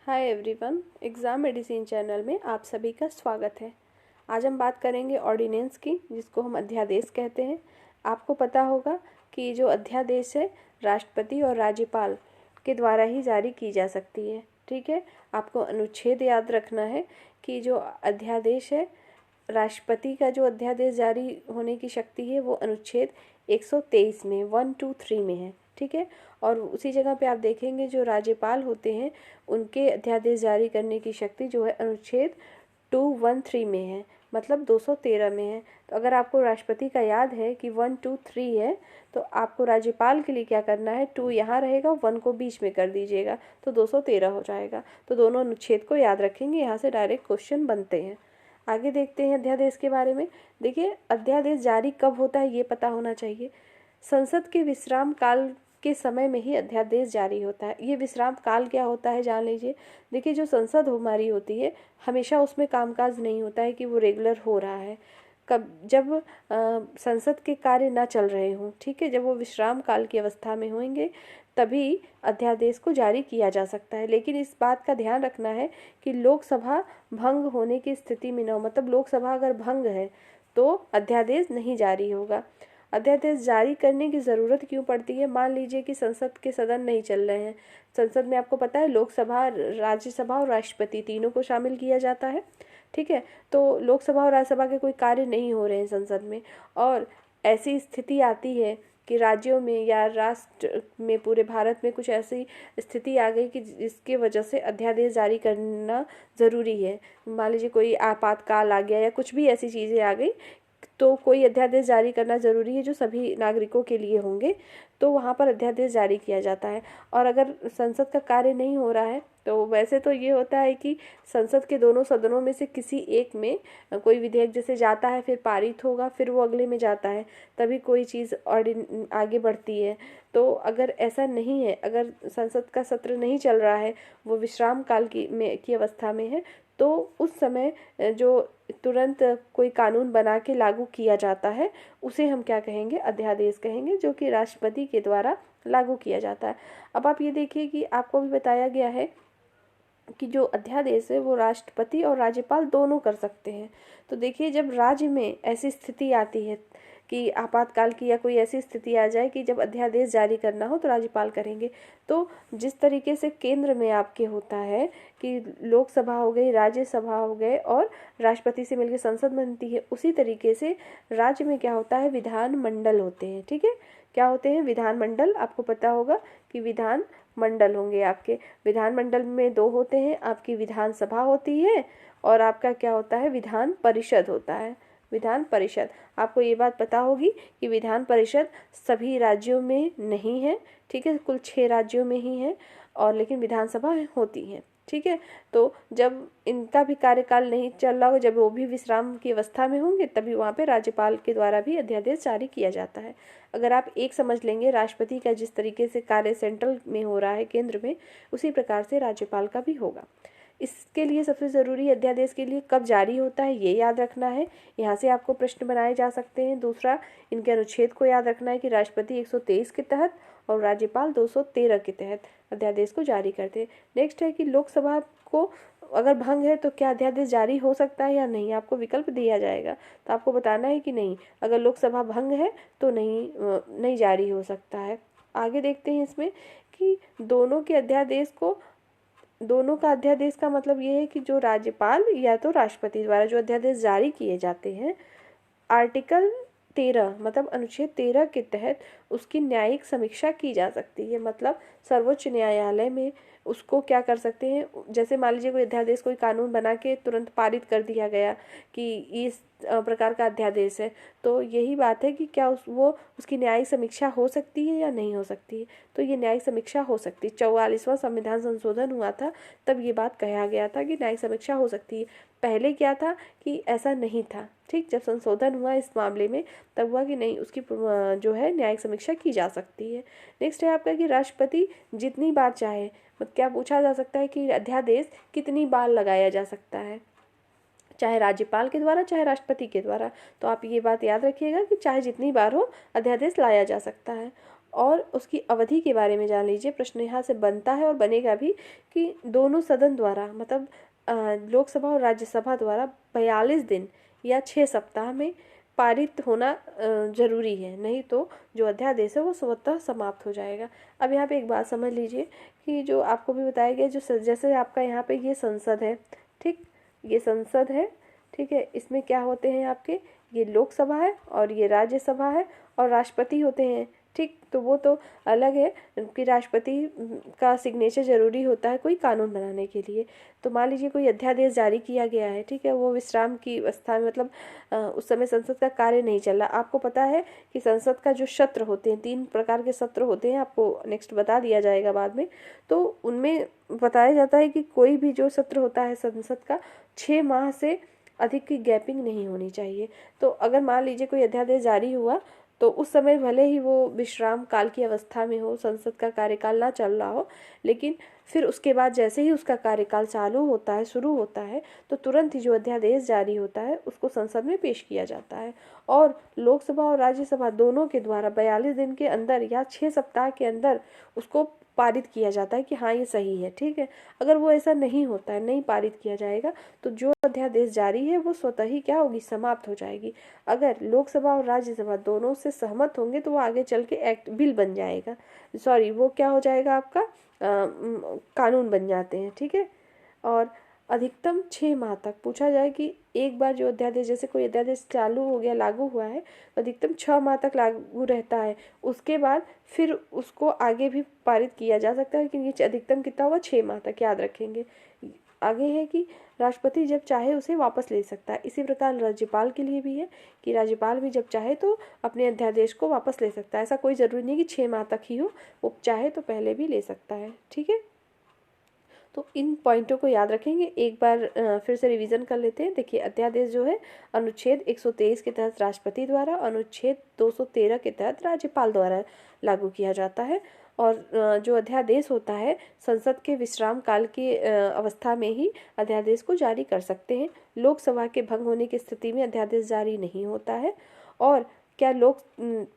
Hi everyone, exam medicine channel में आप सभी का स्वागत है। आज हम बात करेंगे ऑर्डिनेंस की, जिसको हम अध्यादेश कहते हैं। आपको पता होगा कि जो अध्यादेश है राष्ट्रपति और राज्यपाल के द्वारा ही जारी की जा सकती है। ठीक है, आपको अनुच्छेद याद रखना है कि जो अध्यादेश है, राष्ट्रपति का जो अध्यादेश जारी होने की शक्ति है वो अनुच्छेद 123 में 123 में है। ठीक है, और उसी जगह पे आप देखेंगे जो राज्यपाल होते हैं उनके अध्यादेश जारी करने की शक्ति जो है अनुच्छेद 213 में है, मतलब 213 में है। तो अगर आपको राष्ट्रपति का याद है कि 123 है, तो आपको राज्यपाल के लिए क्या करना है, 2 यहाँ रहेगा, 1 को बीच में कर दीजिएगा तो 213 हो जाएगा। तो दोनों अनुच्छेद को याद रखेंगे, यहाँ से डायरेक्ट क्वेश्चन बनते हैं। आगे देखते हैं अध्यादेश के बारे में। देखिए, अध्यादेश जारी कब होता है ये पता होना चाहिए। संसद के विश्राम काल के समय में ही अध्यादेश जारी होता है। ये विश्राम काल क्या होता है जान लीजिए। देखिए, जो संसद हमारी होती है, हमेशा उसमें कामकाज नहीं होता है कि वो रेगुलर हो रहा है। कब जब संसद के कार्य ना चल रहे हों, ठीक है, जब वो विश्राम काल की अवस्था में होंगे तभी अध्यादेश को जारी किया जा सकता है। लेकिन इस बात का ध्यान रखना है कि लोकसभा भंग होने की स्थिति में न हो, मतलब लोकसभा अगर भंग है तो अध्यादेश नहीं जारी होगा। अध्यादेश जारी करने की ज़रूरत क्यों पड़ती है? मान लीजिए कि संसद के सदन नहीं चल रहे हैं। संसद में आपको पता है लोकसभा, राज्यसभा और राष्ट्रपति तीनों को शामिल किया जाता है। ठीक है, तो लोकसभा और राज्यसभा के कोई कार्य नहीं हो रहे हैं संसद में, और ऐसी स्थिति आती है कि राज्यों में या राष्ट्र में, पूरे भारत में कुछ ऐसी स्थिति आ गई कि जिसके वजह से अध्यादेश जारी करना ज़रूरी है। मान लीजिए कोई आपातकाल आ गया या कुछ भी ऐसी चीज़ें आ गई, तो कोई अध्यादेश जारी करना ज़रूरी है जो सभी नागरिकों के लिए होंगे, तो वहाँ पर अध्यादेश जारी किया जाता है। और अगर संसद का कार्य नहीं हो रहा है तो वैसे तो ये होता है कि संसद के दोनों सदनों में से किसी एक में कोई विधेयक जैसे जाता है, फिर पारित होगा, फिर वो अगले में जाता है, तभी कोई चीज़ आगे बढ़ती है। तो अगर ऐसा नहीं है, अगर संसद का सत्र नहीं चल रहा है, वो विश्राम काल की अवस्था में है, तो उस समय जो तुरंत कोई कानून बना के लागू किया जाता है उसे हम क्या कहेंगे, अध्यादेश कहेंगे, जो कि राष्ट्रपति के द्वारा लागू किया जाता है। अब आप ये देखिए कि आपको भी बताया गया है कि जो अध्यादेश है वो राष्ट्रपति और राज्यपाल दोनों कर सकते हैं। तो देखिए, जब राज्य में ऐसी स्थिति आती है कि आपातकाल की या कोई ऐसी स्थिति आ जाए कि जब अध्यादेश जारी करना हो तो राज्यपाल करेंगे। तो जिस तरीके से केंद्र में आपके होता है कि लोकसभा हो गई, राज्यसभा हो गए और राष्ट्रपति से मिलकर संसद बनती है, उसी तरीके से राज्य में क्या होता है, विधान मंडल होते हैं। ठीक है, क्या होते हैं, विधान मंडल। आपको पता होगा कि विधान मंडल होंगे आपके। विधान मंडल में दो होते हैं, आपकी विधानसभा होती है और आपका क्या होता है, विधान परिषद होता है। विधान परिषद, आपको ये बात पता होगी कि विधान परिषद सभी राज्यों में नहीं है। ठीक है, कुल 6 राज्यों में ही है, और लेकिन विधानसभा होती है। ठीक है, तो जब इनका भी कार्यकाल नहीं चल रहा हो, जब वो भी विश्राम की अवस्था में होंगे, तभी वहाँ पे राज्यपाल के द्वारा भी अध्यादेश जारी किया जाता है। अगर आप एक समझ लेंगे, राष्ट्रपति का जिस तरीके से कार्य सेंट्रल में हो रहा है, केंद्र में, उसी प्रकार से राज्यपाल का भी होगा। इसके लिए सबसे ज़रूरी अध्यादेश के लिए कब जारी होता है ये याद रखना है। यहाँ से आपको प्रश्न बनाए जा सकते हैं। दूसरा, इनके अनुच्छेद को याद रखना है कि राष्ट्रपति 123 के तहत और राज्यपाल 213 के तहत अध्यादेश को जारी करते हैं। नेक्स्ट है कि लोकसभा को अगर भंग है तो क्या अध्यादेश जारी हो सकता है या नहीं, आपको विकल्प दिया जाएगा, तो आपको बताना है कि नहीं, अगर लोकसभा भंग है तो नहीं जारी हो सकता है। आगे देखते हैं इसमें कि दोनों का अध्यादेश का मतलब ये है कि जो राज्यपाल या तो राष्ट्रपति द्वारा जो अध्यादेश जारी किए जाते हैं, आर्टिकल 13 मतलब अनुच्छेद 13 के तहत उसकी न्यायिक समीक्षा की जा सकती है। मतलब सर्वोच्च न्यायालय में उसको क्या कर सकते हैं, जैसे मान लीजिए कोई अध्यादेश, कोई कानून बना के तुरंत पारित कर दिया गया कि इस प्रकार का अध्यादेश है, तो यही बात है कि क्या उसकी न्यायिक समीक्षा हो सकती है या नहीं हो सकती है। तो ये न्यायिक समीक्षा हो सकती है। 44वां संविधान संशोधन हुआ था, तब ये बात कहा गया था कि न्यायिक समीक्षा हो सकती है। पहले क्या था कि ऐसा नहीं था। ठीक, जब संशोधन हुआ इस मामले में तब हुआ कि नहीं, उसकी जो है न्यायिक समीक्षा की जा सकती है। नेक्स्ट है आपका कि राष्ट्रपति जितनी बार चाहे, मतलब क्या पूछा जा सकता है कि अध्यादेश कितनी बार लगाया जा सकता है, चाहे राज्यपाल के द्वारा चाहे राष्ट्रपति के द्वारा। तो आप ये बात याद रखिएगा कि चाहे जितनी बार हो अध्यादेश लाया जा सकता है। और उसकी अवधि के बारे में जान लीजिए। प्रश्न यहाँ से बनता है और बनेगा भी कि दोनों सदन द्वारा मतलब लोकसभा और राज्यसभा द्वारा 42 दिन या 6 सप्ताह में पारित होना जरूरी है, नहीं तो जो अध्यादेश है वो स्वतः समाप्त हो जाएगा। अब यहाँ पे एक बात समझ लीजिए कि जो आपको भी बताया गया, जो जैसे आपका यहाँ पे ये संसद है, ठीक, ये संसद है, ठीक है, इसमें क्या होते हैं आपके, ये लोकसभा है और ये राज्यसभा है और राष्ट्रपति होते हैं, ठीक। तो वो तो अलग है कि राष्ट्रपति का सिग्नेचर जरूरी होता है कोई कानून बनाने के लिए। तो मान लीजिए कोई अध्यादेश जारी किया गया है, ठीक है, वो विश्राम की अवस्था में मतलब उस समय संसद का कार्य नहीं चल रहा। आपको पता है कि संसद का जो सत्र होते हैं, 3 प्रकार के सत्र होते हैं, आपको नेक्स्ट बता दिया जाएगा बाद में। तो उनमें बताया जाता है कि कोई भी जो सत्र होता है संसद का 6 माह से अधिक की गैपिंग नहीं होनी चाहिए। तो अगर मान लीजिए कोई अध्यादेश जारी हुआ तो उस समय भले ही वो विश्राम काल की अवस्था में हो, संसद का कार्यकाल ना चल रहा हो, लेकिन फिर उसके बाद जैसे ही उसका कार्यकाल चालू होता है, शुरू होता है, तो तुरंत ही जो अध्यादेश जारी होता है उसको संसद में पेश किया जाता है और लोकसभा और राज्यसभा दोनों के द्वारा 42 दिन के अंदर या 6 सप्ताह के अंदर उसको पारित किया जाता है कि हाँ ये सही है, ठीक है। अगर वो ऐसा नहीं होता है, नहीं पारित किया जाएगा, तो जो अध्यादेश जारी है वो स्वतः ही क्या होगी, समाप्त हो जाएगी। अगर लोकसभा और राज्यसभा दोनों से सहमत होंगे तो वो आगे चल के एक्ट बिल बन जाएगा, सॉरी वो क्या हो जाएगा आपका कानून बन जाते हैं, ठीक है। और अधिकतम 6 माह तक पूछा जाए कि एक बार जो अध्यादेश, जैसे कोई अध्यादेश चालू हो गया, लागू हुआ है, तो अधिकतम 6 माह तक लागू रहता है। उसके बाद फिर उसको आगे भी पारित किया जा सकता है, लेकिन ये अधिकतम कितना होगा, 6 माह तक, याद रखेंगे। आगे है कि राष्ट्रपति जब चाहे उसे वापस ले सकता है। इसी प्रकार राज्यपाल के लिए भी है कि राज्यपाल भी जब चाहे तो अपने अध्यादेश को वापस ले सकता है। ऐसा कोई ज़रूरी नहीं कि 6 माह तक ही हो, वो चाहे तो पहले भी ले सकता है, ठीक है। तो इन पॉइंटों को याद रखेंगे। एक बार फिर से रिवीजन कर लेते हैं। देखिए, अध्यादेश जो है अनुच्छेद 123 के तहत राष्ट्रपति द्वारा, अनुच्छेद 213 के तहत राज्यपाल द्वारा लागू किया जाता है और जो अध्यादेश होता है संसद के विश्राम काल की अवस्था में ही अध्यादेश को जारी कर सकते हैं। लोकसभा के भंग होने की स्थिति में अध्यादेश जारी नहीं होता है। और क्या लोग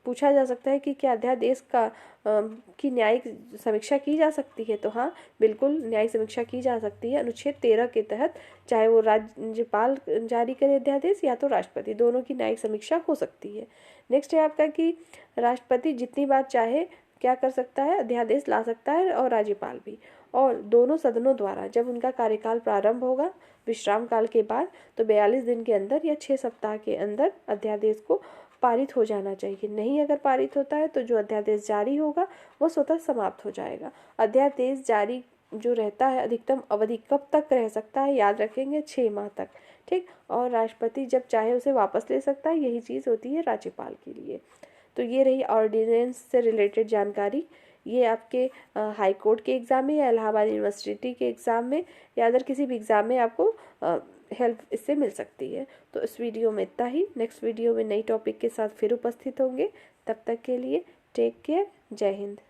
पूछा जा सकता है कि क्या अध्यादेश का की न्यायिक समीक्षा की जा सकती है, तो हाँ बिल्कुल न्यायिक समीक्षा की जा सकती है अनुच्छेद 13 के तहत, चाहे वो राज्यपाल जारी करे अध्यादेश या तो राष्ट्रपति, दोनों की न्यायिक समीक्षा हो सकती है। नेक्स्ट है आपका कि राष्ट्रपति जितनी बार चाहे क्या कर सकता है, अध्यादेश ला सकता है और राज्यपाल भी, और दोनों सदनों द्वारा जब उनका कार्यकाल प्रारंभ होगा विश्राम काल के बाद, तो 42 दिन के अंदर या 6 सप्ताह के अंदर अध्यादेश को पारित हो जाना चाहिए। नहीं अगर पारित होता है तो जो अध्यादेश जारी होगा वो स्वतः समाप्त हो जाएगा। अध्यादेश जारी जो रहता है अधिकतम अवधि कब तक रह सकता है, याद रखेंगे 6 माह तक, ठीक। और राष्ट्रपति जब चाहे उसे वापस ले सकता है, यही चीज़ होती है राज्यपाल के लिए। तो ये रही ऑर्डिनेंस से रिलेटेड जानकारी। ये आपके हाई कोर्ट के एग्ज़ाम में या इलाहाबाद यूनिवर्सिटी के एग्ज़ाम में या अदर किसी भी एग्ज़ाम में आपको हेल्प इससे मिल सकती है। तो इस वीडियो में इतना ही। नेक्स्ट वीडियो में नई टॉपिक के साथ फिर उपस्थित होंगे। तब तक के लिए टेक केयर। जय हिंद।